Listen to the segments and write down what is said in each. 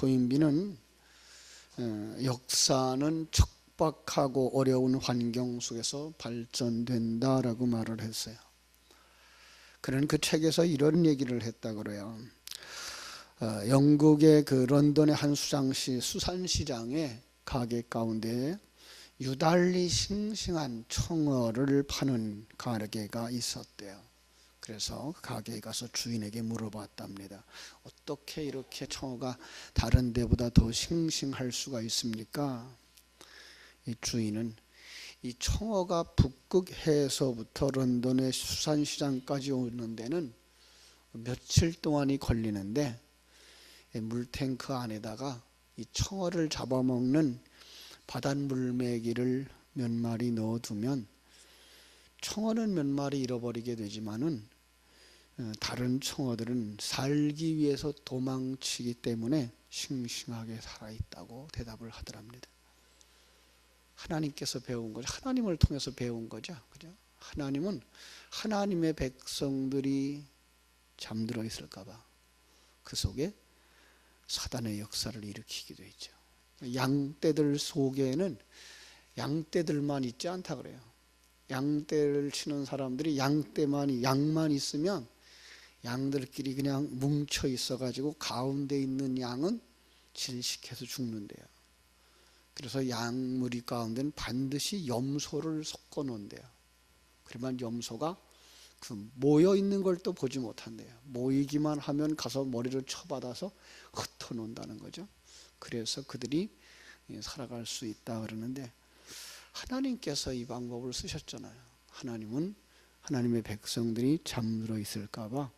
토인비는 역사는 척박하고 어려운 환경 속에서 발전된다라고 말을 했어요. 그는 그 책에서 이런 얘기를 했다 그래요. 영국의 그 런던의 한 수산시장에 가게 가운데 유달리 싱싱한 청어를 파는 가게가 있었대요. 그래서 가게에 가서 주인에게 물어봤답니다. 어떻게 이렇게 청어가 다른 데보다 더 싱싱할 수가 있습니까? 이 주인은 이 청어가 북극해에서부터 런던의 수산시장까지 오는 데는 며칠 동안이 걸리는데 물탱크 안에다가 이 청어를 잡아먹는 바닷물메기를 몇 마리 넣어두면 청어는 몇 마리 잃어버리게 되지만은 다른 청어들은 살기 위해서 도망치기 때문에 싱싱하게 살아있다고 대답을 하더랍니다. 하나님께서 배운 거죠. 하나님을 통해서 배운 거죠. 그죠? 하나님은 하나님의 백성들이 잠들어 있을까봐 그 속에 사단의 역사를 일으키기도 했죠. 양떼들 속에는 양떼들만 있지 않다 그래요. 양떼를 치는 사람들이 양만 있으면 양들끼리 그냥 뭉쳐 있어가지고 가운데 있는 양은 질식해서 죽는데요. 그래서 양무리 가운데는 반드시 염소를 섞어 놓은대요. 그러면 염소가 그 모여 있는 걸 또 보지 못한대요. 모이기만 하면 가서 머리를 쳐받아서 흩어 놓는다는 거죠. 그래서 그들이 살아갈 수 있다 그러는데 하나님께서 이 방법을 쓰셨잖아요. 하나님은 하나님의 백성들이 잠들어 있을까 봐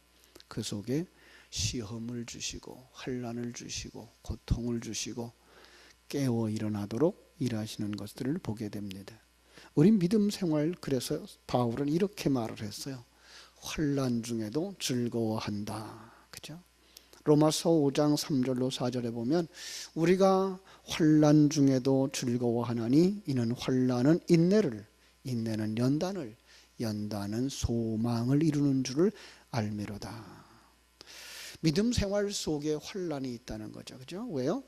그 속에 시험을 주시고 환난을 주시고 고통을 주시고 깨어 일어나도록 일하시는 것들을 보게 됩니다. 우리 믿음 생활, 그래서 바울은 이렇게 말을 했어요. 환난 중에도 즐거워한다. 그죠? 로마서 5장 3절로 4절에 보면 우리가 환난 중에도 즐거워하나니 이는 환난은 인내를, 인내는 연단을, 연단은 소망을 이루는 줄을 알미로다. 믿음 생활 속에 환난이 있다는 거죠. 그죠? 왜요?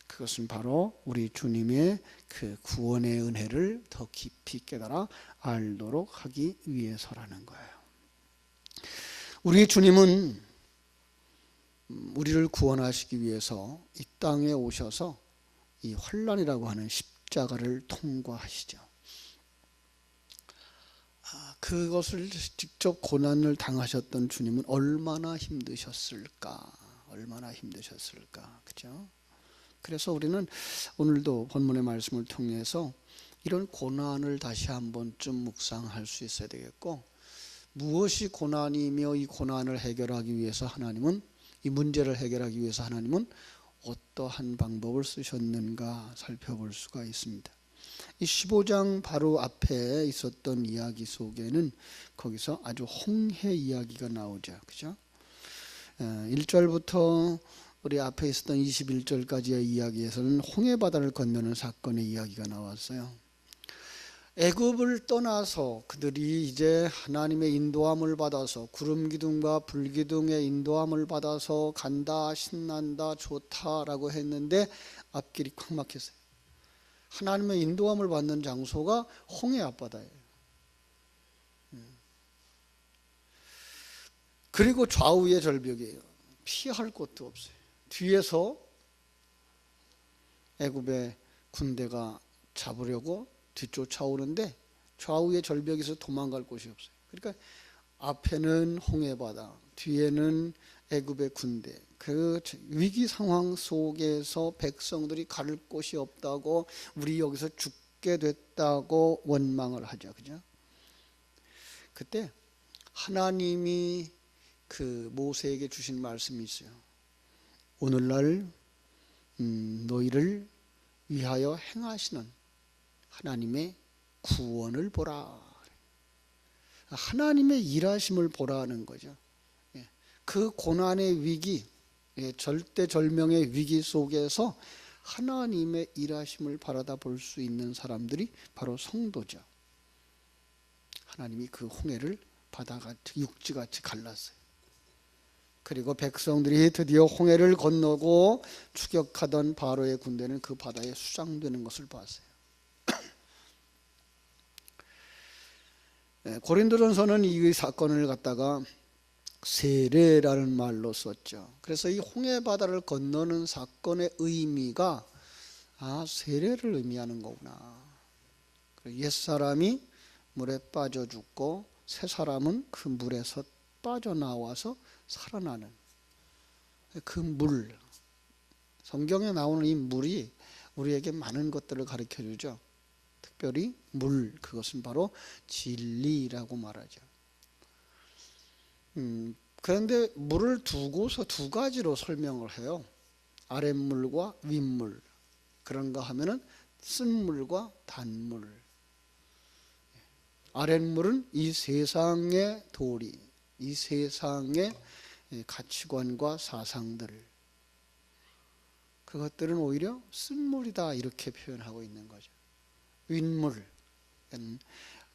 그것은 바로 우리 주님의 그 구원의 은혜를 더 깊이 깨달아 알도록 하기 위해서라는 거예요. 우리 주님은 우리를 구원하시기 위해서 이 땅에 오셔서 이 환난이라고 하는 십자가를 통과하시죠. 그것을 직접 고난을 당하셨던 주님은 얼마나 힘드셨을까? 얼마나 힘드셨을까? 그죠? 그래서 우리는 오늘도 본문의 말씀을 통해서 이런 고난을 다시 한번쯤 묵상할 수 있어야 되겠고, 무엇이 고난이며 이 고난을 해결하기 위해서 하나님은, 이 문제를 해결하기 위해서 하나님은 어떠한 방법을 쓰셨는가 살펴볼 수가 있습니다. 이 15장 바로 앞에 있었던 이야기 속에는 거기서 아주 홍해 이야기가 나오죠. 그죠? 1절부터 우리 앞에 있었던 21절까지의 이야기에서는 홍해 바다를 건너는 사건의 이야기가 나왔어요. 애굽을 떠나서 그들이 이제 하나님의 인도함을 받아서 구름 기둥과 불 기둥의 인도함을 받아서 간다, 신난다, 좋다라고 했는데 앞길이 콱 막혔어요. 하나님의 인도함을 받는 장소가 홍해 앞바다예요. 그리고 좌우의 절벽이에요. 피할 곳도 없어요. 뒤에서 애굽의 군대가 잡으려고 뒤쫓아오는데 좌우의 절벽에서 도망갈 곳이 없어요. 그러니까 앞에는 홍해바다, 뒤에는 애굽의 군대. 그 위기 상황 속에서 백성들이 갈 곳이 없다고, 우리 여기서 죽게 됐다고 원망을 하죠. 그죠? 그때 하나님이 그 모세에게 주신 말씀이 있어요. 오늘날 너희를 위하여 행하시는 하나님의 구원을 보라. 하나님의 일하심을 보라는 거죠. 그 고난의 위기, 절대절명의 위기 속에서 하나님의 일하심을 바라다 볼 수 있는 사람들이 바로 성도죠. 하나님이 그 홍해를 바다같이 육지같이 갈랐어요. 그리고 백성들이 드디어 홍해를 건너고 추격하던 바로의 군대는 그 바다에 수장되는 것을 봤어요. 고린도전서는 이 사건을 갖다가 세례라는 말로 썼죠. 그래서 이 홍해 바다를 건너는 사건의 의미가 세례를 의미하는 거구나. 옛사람이 물에 빠져 죽고 새 사람은 그 물에서 빠져나와서 살아나는 그 물, 성경에 나오는 이 물이 우리에게 많은 것들을 가르쳐 주죠. 특별히 물, 그것은 바로 진리라고 말하죠. 그런데 물을 두고서 두 가지로 설명을 해요. 아랫물과 윗물. 그런가 하면은 쓴물과 단물. 아랫물은 이 세상의 도리, 이 세상의 가치관과 사상들, 그것들은 오히려 쓴물이다 이렇게 표현하고 있는 거죠. 윗물,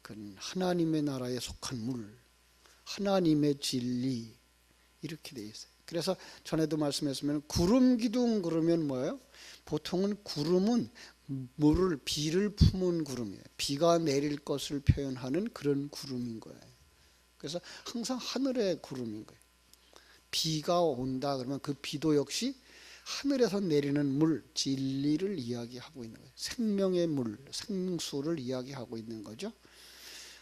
그건 하나님의 나라에 속한 물, 하나님의 진리, 이렇게 돼 있어요. 그래서 전에도 말씀했으면 구름 기둥 그러면 뭐예요? 보통은 구름은 물을, 비를 품은 구름이에요. 비가 내릴 것을 표현하는 그런 구름인 거예요. 그래서 항상 하늘의 구름인 거예요. 비가 온다 그러면 그 비도 역시 하늘에서 내리는 물, 진리를 이야기하고 있는 거예요. 생명의 물, 생수를 이야기하고 있는 거죠.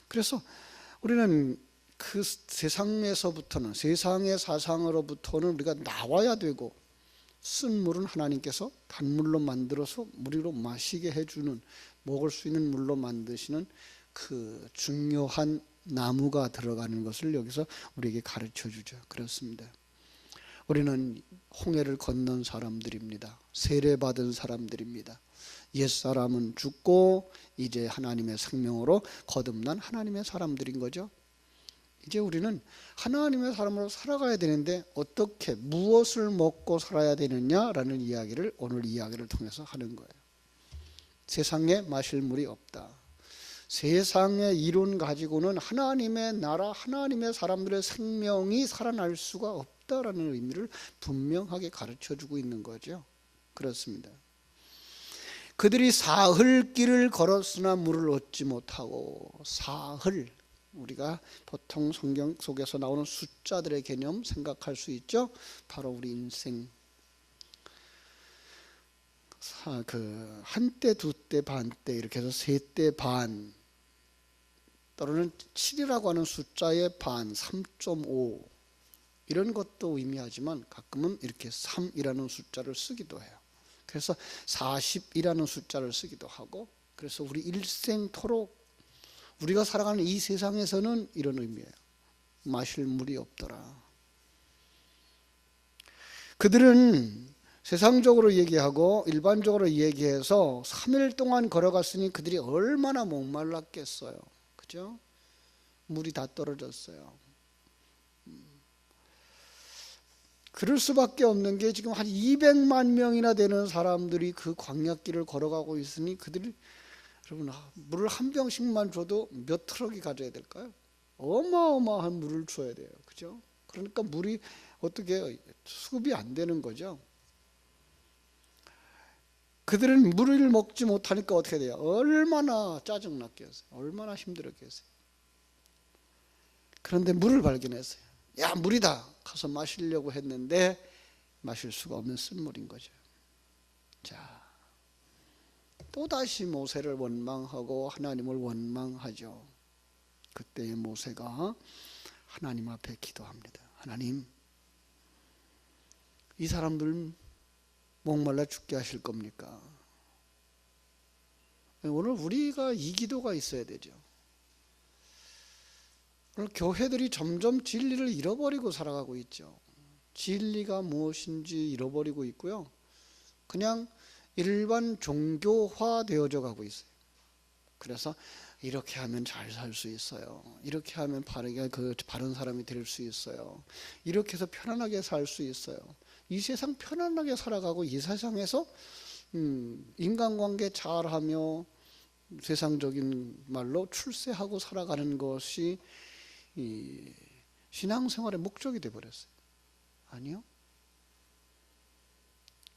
그래서 우리는 그 세상에서부터는, 세상의 사상으로부터는 우리가 나와야 되고, 쓴 물은 하나님께서 단물로 만들어서 우리로 마시게 해주는, 먹을 수 있는 물로 만드시는 그 중요한 나무가 들어가는 것을 여기서 우리에게 가르쳐 주죠. 그렇습니다. 우리는 홍해를 건넌 사람들입니다. 세례받은 사람들입니다. 옛사람은 죽고 이제 하나님의 생명으로 거듭난 하나님의 사람들인 거죠. 이제 우리는 하나님의 사람으로 살아가야 되는데 어떻게, 무엇을 먹고 살아야 되느냐라는 이야기를 오늘 이야기를 통해서 하는 거예요. 세상에 마실 물이 없다. 세상의 이론 가지고는 하나님의 나라, 하나님의 사람들의 생명이 살아날 수가 없다라는 의미를 분명하게 가르쳐주고 있는 거죠. 그렇습니다. 그들이 사흘길을 걸었으나 물을 얻지 못하고, 사흘, 우리가 보통 성경 속에서 나오는 숫자들의 개념 생각할 수 있죠. 바로 우리 인생, 한때, 두때, 반때 이렇게 해서 세때 반, 또는 7이라고 하는 숫자의 반, 3.5 이런 것도 의미하지만 가끔은 이렇게 3이라는 숫자를 쓰기도 해요. 그래서 40이라는 숫자를 쓰기도 하고, 그래서 우리 일생토록 우리가 살아가는 이 세상에서는 이런 의미예요. 마실 물이 없더라. 그들은 세상적으로 얘기하고 일반적으로 얘기해서 3일 동안 걸어갔으니 그들이 얼마나 목말랐겠어요. 그죠? 물이 다 떨어졌어요. 그럴 수밖에 없는 게 지금 한 200만 명이나 되는 사람들이 그 광야길을 걸어가고 있으니 그들이, 여러분, 물을 한 병씩만 줘도 몇 트럭이 가져야 될까요? 어마어마한 물을 줘야 돼요. 그죠? 그러니까 물이 어떻게 수급이 안 되는 거죠. 그들은 물을 먹지 못하니까 어떻게 돼요? 얼마나 짜증났겠어요. 얼마나 힘들었겠어요. 그런데 물을 발견했어요. 야, 물이다! 가서 마시려고 했는데 마실 수가 없는 쓴물인 거죠. 자, 또다시 모세를 원망하고 하나님을 원망하죠. 그때 모세가 하나님 앞에 기도합니다. 하나님, 이 사람들 목말라 죽게 하실 겁니까? 오늘 우리가 이 기도가 있어야 되죠. 오늘 교회들이 점점 진리를 잃어버리고 살아가고 있죠. 진리가 무엇인지 잃어버리고 있고요. 그냥 일반 종교화 되어져 가고 있어요. 그래서 이렇게 하면 잘 살 수 있어요. 이렇게 하면 바른 사람이 될 수 있어요. 이렇게 해서 편안하게 살 수 있어요. 이 세상 편안하게 살아가고 이 세상에서 인간관계 잘하며 세상적인 말로 출세하고 살아가는 것이 이 신앙생활의 목적이 되어버렸어요. 아니요.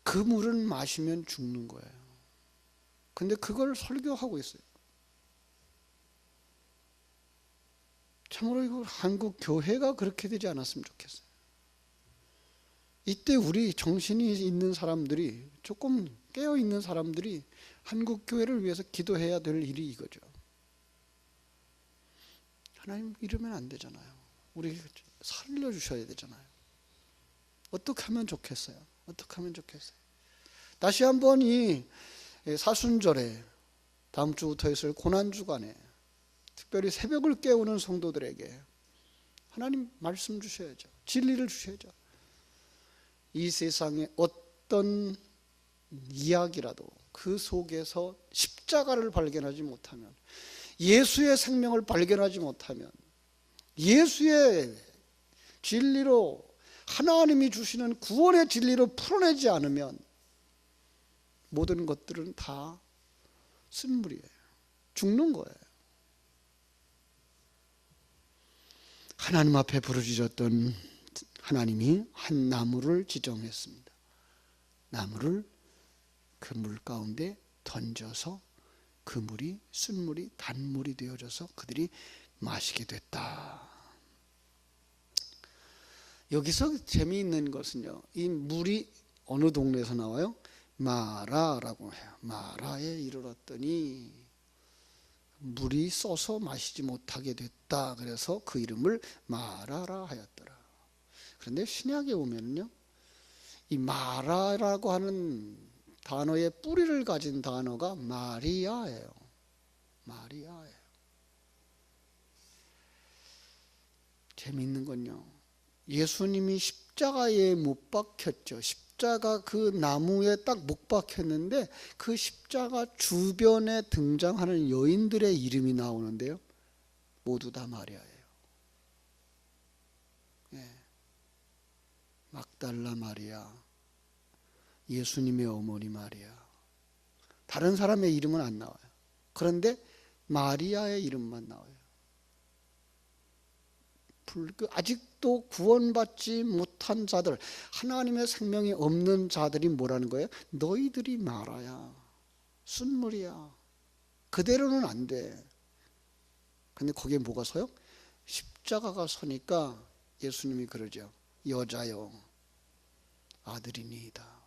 그 물은 마시면 죽는 거예요. 근데 그걸 설교하고 있어요. 참으로 이거 한국 교회가 그렇게 되지 않았으면 좋겠어요. 이때 우리 정신이 있는 사람들이, 조금 깨어 있는 사람들이 한국 교회를 위해서 기도해야 될 일이 이거죠. 하나님 이러면 안 되잖아요. 우리 살려주셔야 되잖아요. 어떻게 하면 좋겠어요? 어떻게 하면 좋겠어요? 다시 한번 이 사순절에 다음 주부터 있을 고난주간에 특별히 새벽을 깨우는 성도들에게 하나님 말씀 주셔야죠. 진리를 주셔야죠. 이 세상에 어떤 이야기라도 그 속에서 십자가를 발견하지 못하면, 예수의 생명을 발견하지 못하면, 예수의 진리로, 하나님이 주시는 구원의 진리로 풀어내지 않으면 모든 것들은 다 쓴물이에요. 죽는 거예요. 하나님 앞에 부르짖었던 하나님이 한 나무를 지정했습니다. 나무를 그 물 가운데 던져서 그 물이 쓴물이 단물이 되어져서 그들이 마시게 됐다. 여기서 재미있는 것은요, 이 물이 어느 동네에서 나와요? 마라라고 해요. 마라에 이르렀더니 물이 써서 마시지 못하게 됐다. 그래서 그 이름을 마라라 하였더라. 그런데 신약에 오면요, 이 마라라고 하는 단어의 뿌리를 가진 단어가 마리아예요. 마리아예요. 재미있는 건요, 예수님이 십자가에 못 박혔죠. 십자가 그 나무에 딱 못 박혔는데 그 십자가 주변에 등장하는 여인들의 이름이 나오는데요, 모두 다 마리아예요. 예. 막달라 마리아, 예수님의 어머니 마리아. 다른 사람의 이름은 안 나와요. 그런데 마리아의 이름만 나와요. 아직도 구원받지 못한 자들, 하나님의 생명이 없는 자들이 뭐라는 거예요? 너희들이 마라야, 쓴물이야. 그대로는 안 돼. 근데 거기에 뭐가 서요? 십자가가 서니까 예수님이 그러죠. 여자여, 아들이니이다.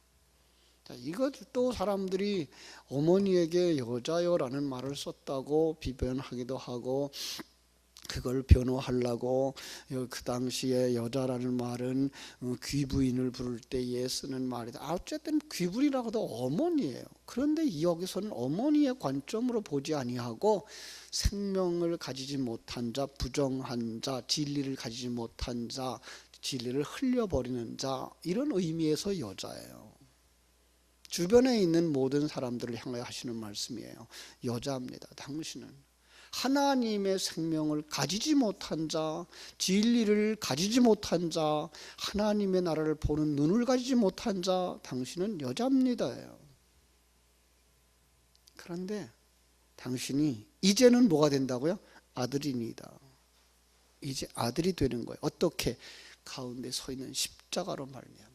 자, 이것도 사람들이 어머니에게 여자여라는 말을 썼다고 비변하기도 하고, 그걸 변호하려고 그 당시에 여자라는 말은 귀부인을 부를 때에 쓰는 말이다. 어쨌든 귀부인이라고도 어머니예요. 그런데 여기서는 어머니의 관점으로 보지 아니하고 생명을 가지지 못한 자, 부정한 자, 진리를 가지지 못한 자, 진리를 흘려버리는 자, 이런 의미에서 여자예요. 주변에 있는 모든 사람들을 향하여 하시는 말씀이에요. 여자입니다. 당신은 하나님의 생명을 가지지 못한 자, 진리를 가지지 못한 자, 하나님의 나라를 보는 눈을 가지지 못한 자, 당신은 여자입니다예요. 그런데 당신이 이제는 뭐가 된다고요? 아들이니다. 이제 아들이 되는 거예요. 어떻게? 가운데 서 있는 십자가로 말미암아,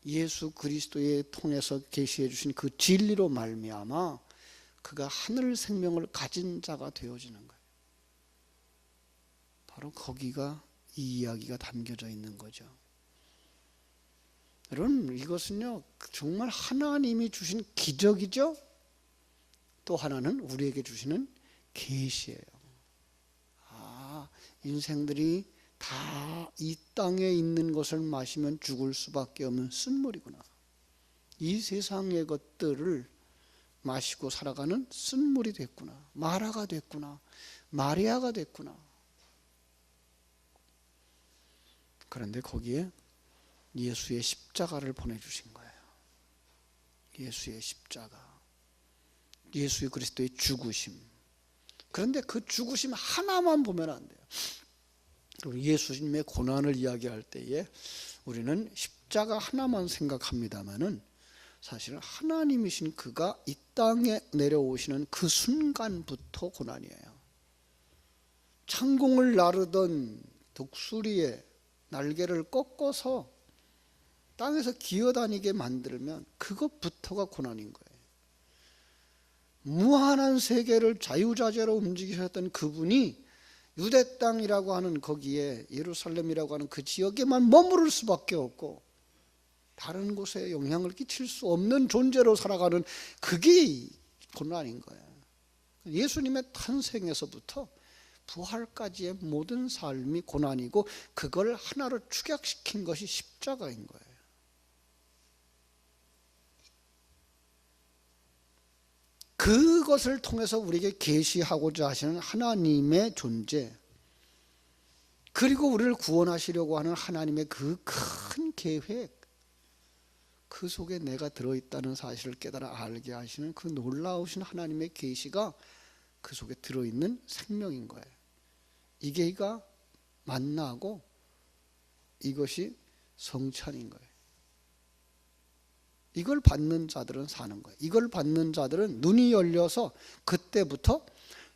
예수 그리스도의 통해서 계시해 주신 그 진리로 말미암아 그가 하늘 생명을 가진 자가 되어지는 거예요. 바로 거기가 이 이야기가 담겨져 있는 거죠. 여러분, 이것은요 정말 하나님이 주신 기적이죠. 또 하나는 우리에게 주시는 계시예요. 아, 인생들이 다 이 땅에 있는 것을 마시면 죽을 수밖에 없는 쓴물이구나. 이 세상의 것들을 마시고 살아가는 쓴물이 됐구나. 마라가 됐구나. 마리아가 됐구나. 그런데 거기에 예수의 십자가를 보내주신 거예요. 예수의 십자가, 예수의 그리스도의 죽으심. 그런데 그 죽으심 하나만 보면 안 돼요. 예수님의 고난을 이야기할 때에 우리는 십자가 하나만 생각합니다마는 사실은 하나님이신 그가 이 땅에 내려오시는 그 순간부터 고난이에요. 창공을 나르던 독수리의 날개를 꺾어서 땅에서 기어다니게 만들면 그것부터가 고난인 거예요. 무한한 세계를 자유자재로 움직이셨던 그분이 유대 땅이라고 하는 거기에 예루살렘이라고 하는 그 지역에만 머무를 수밖에 없고 다른 곳에 영향을 끼칠 수 없는 존재로 살아가는 그게 고난인 거예요. 예수님의 탄생에서부터 부활까지의 모든 삶이 고난이고 그걸 하나로 축약시킨 것이 십자가인 거예요. 그것을 통해서 우리에게 계시하고자 하시는 하나님의 존재, 그리고 우리를 구원하시려고 하는 하나님의 그 큰 계획, 그 속에 내가 들어있다는 사실을 깨달아 알게 하시는 그 놀라우신 하나님의 계시가 그 속에 들어있는 생명인 거예요. 이게가 만나고 이것이 성찬인 거예요. 이걸 받는 자들은 사는 거예요. 이걸 받는 자들은 눈이 열려서 그때부터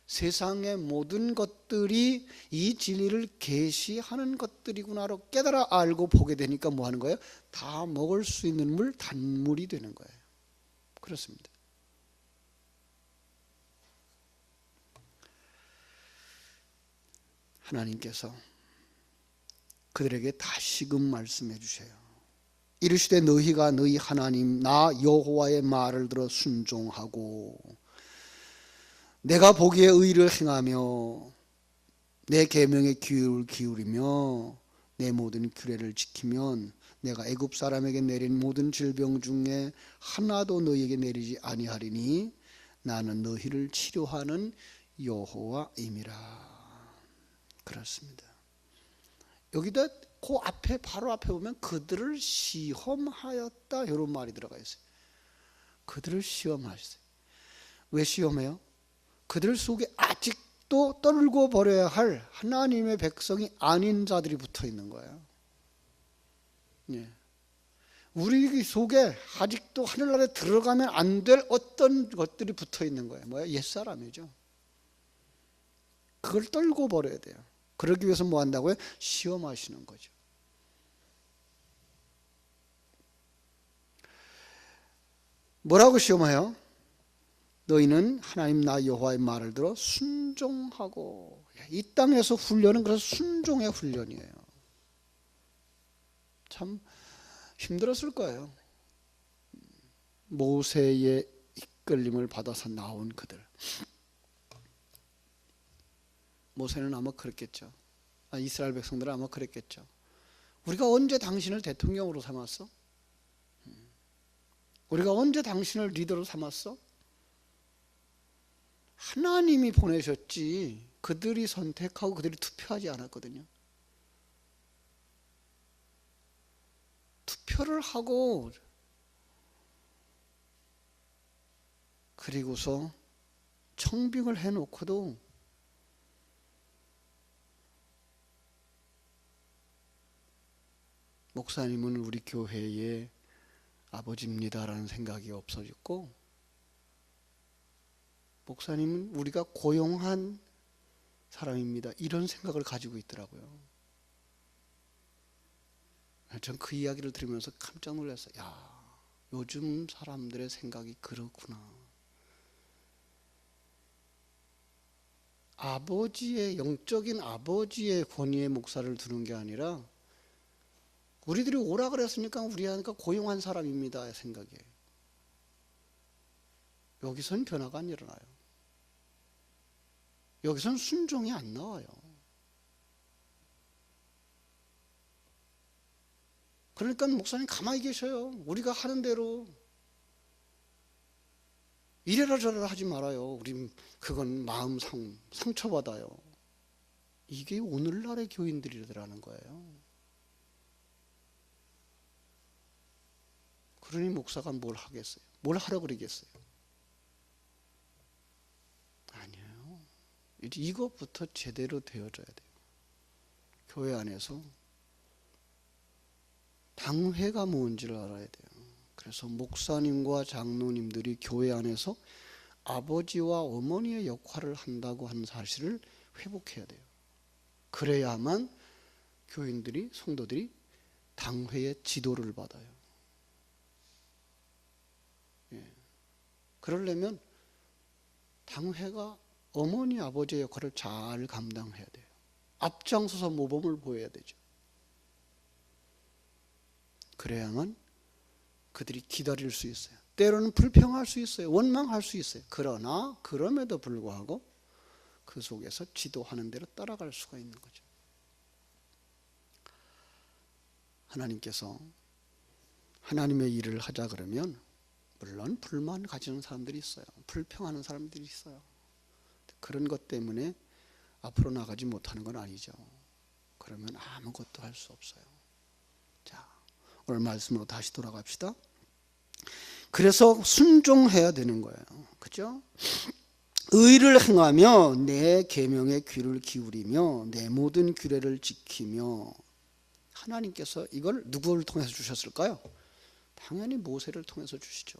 세상의 모든 것들이 이 진리를 계시하는 것들이구나로 깨달아 알고 보게 되니까 뭐 하는 거예요? 다 먹을 수 있는 물, 단물이 되는 거예요. 그렇습니다. 하나님께서 그들에게 다시금 말씀해 주셔요. 이르시되 너희가 너희 하나님 나 여호와의 말을 들어 순종하고 내가 보기에 의를 행하며 내 계명에 귀를 기울이며 내 모든 규례를 지키면 내가 애굽 사람에게 내린 모든 질병 중에 하나도 너희에게 내리지 아니하리니 나는 너희를 치료하는 여호와임이라. 그렇습니다. 여기다 그 앞에 바로 앞에 보면 그들을 시험하였다 이런 말이 들어가 있어요. 그들을 시험하셨어요. 왜 시험해요? 그들 속에 아직도 떨고 버려야 할 하나님의 백성이 아닌 자들이 붙어 있는 거예요. 예. 우리 속에 아직도 하늘나라에 들어가면 안 될 어떤 것들이 붙어 있는 거예요. 뭐야? 옛사람이죠. 그걸 떨고 버려야 돼요. 그러기 위해서 뭐 한다고요? 시험하시는 거죠. 뭐라고 시험해요? 너희는 하나님 나 여호와의 말을 들어 순종하고. 이 땅에서 훈련은 그래서 순종의 훈련이에요. 참 힘들었을 거예요. 모세의 이끌림을 받아서 나온 그들. 모세는 아마 그랬겠죠. 이스라엘 백성들은 아마 그랬겠죠. 우리가 언제 당신을 대통령으로 삼았어? 우리가 언제 당신을 리더로 삼았어? 하나님이 보내셨지 그들이 선택하고 그들이 투표하지 않았거든요. 투표를 하고 그리고서 청빙을 해놓고도 목사님은 우리 교회의 아버지입니다라는 생각이 없어졌고, 목사님은 우리가 고용한 사람입니다 이런 생각을 가지고 있더라고요. 전 그 이야기를 들으면서 깜짝 놀랐어요. 야, 요즘 사람들의 생각이 그렇구나. 아버지의 영적인 아버지의 권위의 목사를 두는 게 아니라 우리들이 오라 그랬으니까 우리가 고용한 사람입니다 생각이에요. 여기선 변화가 안 일어나요. 여기선 순종이 안 나와요. 그러니까 목사님 가만히 계셔요. 우리가 하는 대로 이래라 저래라 하지 말아요. 우리 그건 마음 상처받아요. 이게 오늘날의 교인들이라는 거예요. 그러니 목사가 뭘 하겠어요? 뭘 하라고 그러겠어요? 아니에요. 이것부터 제대로 되어져야 돼요. 교회 안에서 당회가 뭔지를 알아야 돼요. 그래서 목사님과 장로님들이 교회 안에서 아버지와 어머니의 역할을 한다고 하는 사실을 회복해야 돼요. 그래야만 교인들이, 성도들이 당회의 지도를 받아요. 예. 그러려면 당회가 어머니 아버지의 역할을 잘 감당해야 돼요. 앞장서서 모범을 보여야 되죠. 그래야만 그들이 기다릴 수 있어요. 때로는 불평할 수 있어요. 원망할 수 있어요. 그러나 그럼에도 불구하고 그 속에서 지도하는 대로 따라갈 수가 있는 거죠. 하나님께서 하나님의 일을 하자 그러면 물론 불만 가지는 사람들이 있어요. 불평하는 사람들이 있어요. 그런 것 때문에 앞으로 나가지 못하는 건 아니죠. 그러면 아무것도 할 수 없어요. 자, 오늘 말씀으로 다시 돌아갑시다. 그래서 순종해야 되는 거예요. 그죠? 의를 행하며 내 계명에 귀를 기울이며 내 모든 규례를 지키며. 하나님께서 이걸 누구를 통해서 주셨을까요? 당연히 모세를 통해서 주시죠.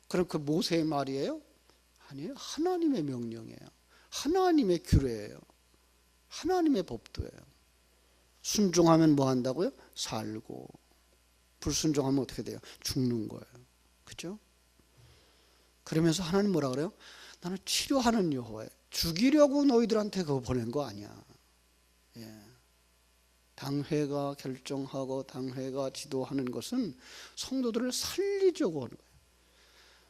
그럼 그 모세의 말이에요? 아니에요. 하나님의 명령이에요. 하나님의 규례예요. 하나님의 법도예요. 순종하면 뭐 한다고요? 살고. 불순종하면 어떻게 돼요? 죽는 거예요. 그죠? 그러면서 하나님 뭐라 그래요? 나는 치료하는 여호와예요. 죽이려고 너희들한테 그거 보낸 거 아니야. 예. 당회가 결정하고 당회가 지도하는 것은 성도들을 살리려고 하는 거예요.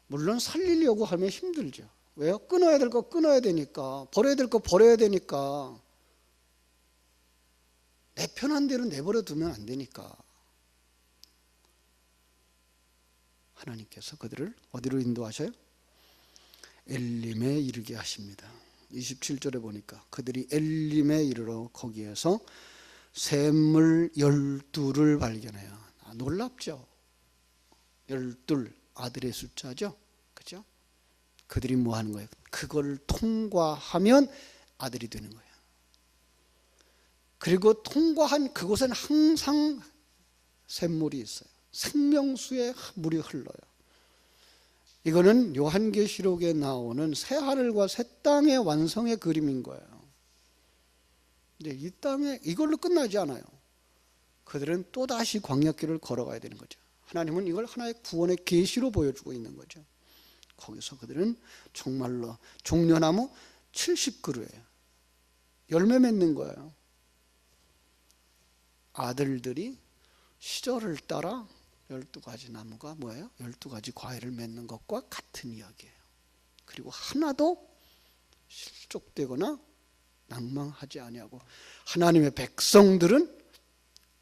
물론 살리려고 하면 힘들죠. 왜요? 끊어야 될 거 끊어야 되니까, 버려야 될 거 버려야 되니까, 내 편한 대로 내버려 두면 안 되니까. 하나님께서 그들을 어디로 인도하셔요? 엘림에 이르게 하십니다. 27절에 보니까 그들이 엘림에 이르러 거기에서 샘물 12를 발견해요. 놀랍죠? 12 아들의 숫자죠. 그죠? 그들이 뭐 하는 거예요? 그걸 통과하면 아들이 되는 거예요. 그리고 통과한 그곳엔 항상 샘물이 있어요. 생명수의 물이 흘러요. 이거는 요한계시록에 나오는 새하늘과 새 땅의 완성의 그림인 거예요. 근데 이 땅에 이걸로 끝나지 않아요. 그들은 또다시 광야길을 걸어가야 되는 거죠. 하나님은 이걸 하나의 구원의 계시로 보여주고 있는 거죠. 거기서 그들은 정말로 종려나무 70그루예요. 열매 맺는 거예요. 아들들이 시절을 따라 12가지 나무가 뭐예요? 12가지 과일을 맺는 것과 같은 이야기예요. 그리고 하나도 실족되거나 낭망하지 아니하고 하나님의 백성들은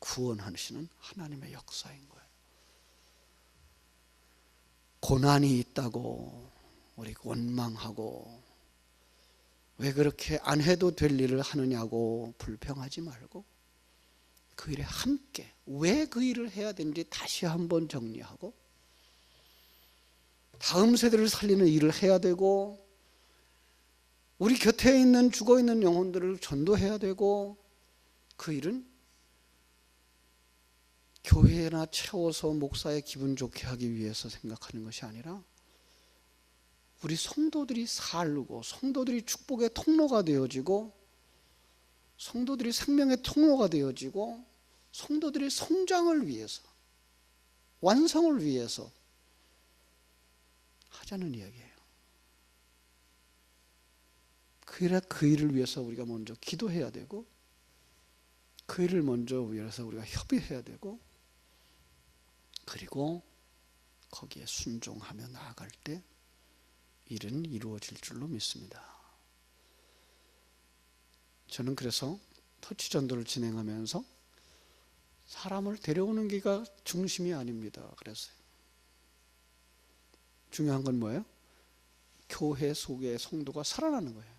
구원하시는 하나님의 역사인 거예요. 고난이 있다고 우리 원망하고 왜 그렇게 안 해도 될 일을 하느냐고 불평하지 말고 그 일에 함께 왜 그 일을 해야 되는지 다시 한번 정리하고 다음 세대를 살리는 일을 해야 되고 우리 곁에 있는 죽어있는 영혼들을 전도해야 되고 그 일은 교회나 채워서 목사의 기분 좋게 하기 위해서 생각하는 것이 아니라 우리 성도들이 살고 성도들이 축복의 통로가 되어지고 성도들이 생명의 통로가 되어지고 성도들의 성장을 위해서 완성을 위해서 하자는 이야기예요. 그 일을 위해서 우리가 먼저 기도해야 되고 그 일을 먼저 위해서 우리가 협의해야 되고 그리고 거기에 순종하며 나아갈 때 일은 이루어질 줄로 믿습니다. 저는 그래서 터치 전도를 진행하면서 사람을 데려오는 게가 중심이 아닙니다. 그랬어요. 중요한 건 뭐예요? 교회 속의 성도가 살아나는 거예요.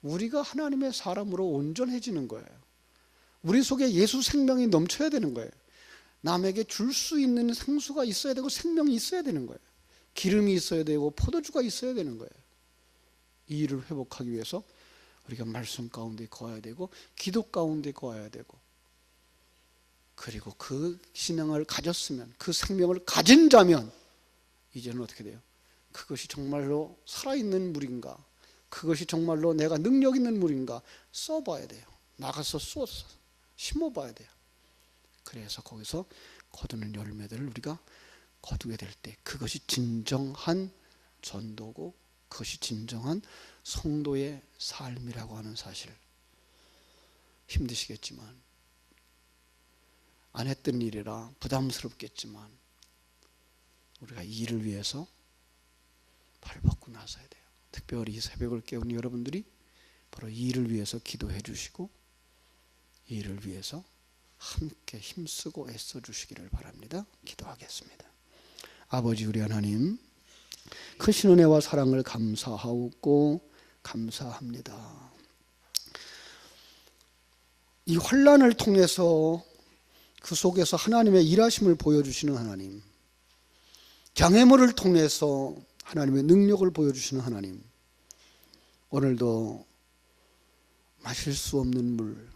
우리가 하나님의 사람으로 온전해지는 거예요. 우리 속에 예수 생명이 넘쳐야 되는 거예요. 남에게 줄 수 있는 생수가 있어야 되고 생명이 있어야 되는 거예요. 기름이 있어야 되고 포도주가 있어야 되는 거예요. 이 일을 회복하기 위해서 우리가 말씀 가운데 거해야 되고 기도 가운데 거해야 되고 그리고 그 신앙을 가졌으면 그 생명을 가진 자면 이제는 어떻게 돼요? 그것이 정말로 살아있는 물인가? 그것이 정말로 내가 능력 있는 물인가? 써봐야 돼요. 나가서 쏘서 심어봐야 돼요. 그래서 거기서 거두는 열매들을 우리가 거두게 될 때 그것이 진정한 전도고 그것이 진정한 성도의 삶이라고 하는 사실. 힘드시겠지만 안 했던 일이라 부담스럽겠지만 우리가 이 일을 위해서 발벗고 나서야 돼요. 특별히 이 새벽을 깨우는 여러분들이 바로 이 일을 위해서 기도해 주시고 이 일을 위해서 함께 힘쓰고 애써 주시기를 바랍니다. 기도하겠습니다. 아버지 우리 하나님, 크신 은혜와 사랑을 감사하고 감사합니다. 이 환난을 통해서 그 속에서 하나님의 일하심을 보여주시는 하나님, 장애물을 통해서 하나님의 능력을 보여주시는 하나님, 오늘도 마실 수 없는 물,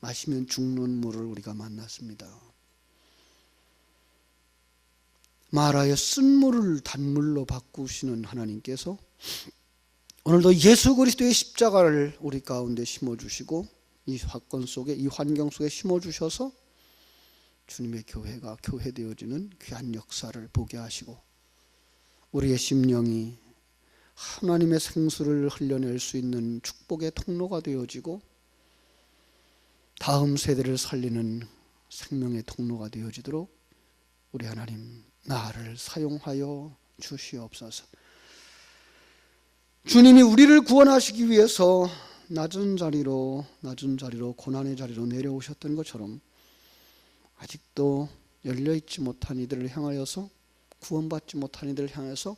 마시면 죽는 물을 우리가 만났습니다. 마라의 쓴물을 단물로 바꾸시는 하나님께서 오늘도 예수 그리스도의 십자가를 우리 가운데 심어주시고 이 사건 속에, 이 환경 속에 심어주셔서 주님의 교회가 교회되어지는 귀한 역사를 보게 하시고 우리의 심령이 하나님의 생수를 흘려낼 수 있는 축복의 통로가 되어지고 다음 세대를 살리는 생명의 통로가 되어지도록 우리 하나님 나를 사용하여 주시옵소서. 주님이 우리를 구원하시기 위해서 낮은 자리로 고난의 자리로 내려오셨던 것처럼 아직도 열려있지 못한 이들을 향하여서 구원받지 못한 이들을 향해서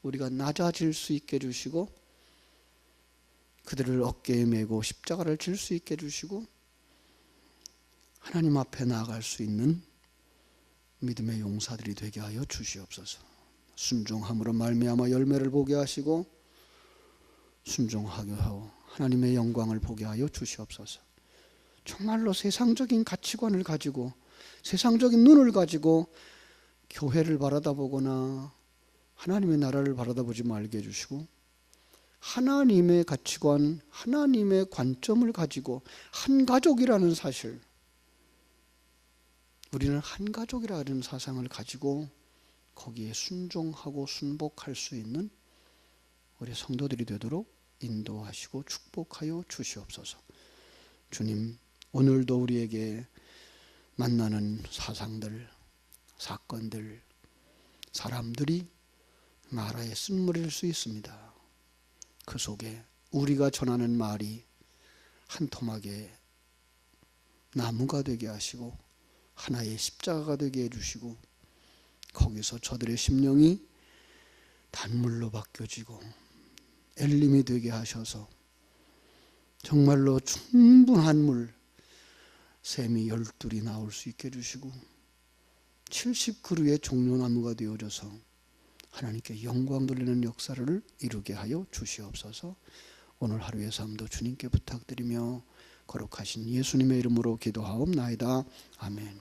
우리가 낮아질 수 있게 해주시고 그들을 어깨에 메고 십자가를 질 수 있게 해주시고 하나님 앞에 나아갈 수 있는 믿음의 용사들이 되게 하여 주시옵소서. 순종함으로 말미암아 열매를 보게 하시고 순종하게 하고 하나님의 영광을 보게 하여 주시옵소서. 정말로 세상적인 가치관을 가지고 세상적인 눈을 가지고 교회를 바라다보거나 하나님의 나라를 바라다보지 말게 해주시고 하나님의 가치관, 하나님의 관점을 가지고 한 가족이라는 사실, 우리는 한 가족이라는 사상을 가지고 거기에 순종하고 순복할 수 있는 우리 성도들이 되도록 인도하시고 축복하여 주시옵소서. 주님, 오늘도 우리에게 만나는 사상들, 사건들, 사람들이 마라의 쓴물일 수 있습니다. 그 속에 우리가 전하는 말이 한 토막의 나무가 되게 하시고 하나의 십자가가 되게 해주시고 거기서 저들의 심령이 단물로 바뀌어지고 엘림이 되게 하셔서 정말로 충분한 물, 샘이 12이 나올 수 있게 해주시고 70그루의 종려나무가 되어져서 하나님께 영광 돌리는 역사를 이루게 하여 주시옵소서. 오늘 하루의 삶도 주님께 부탁드리며 거룩하신 예수님의 이름으로 기도하옵나이다. 아멘.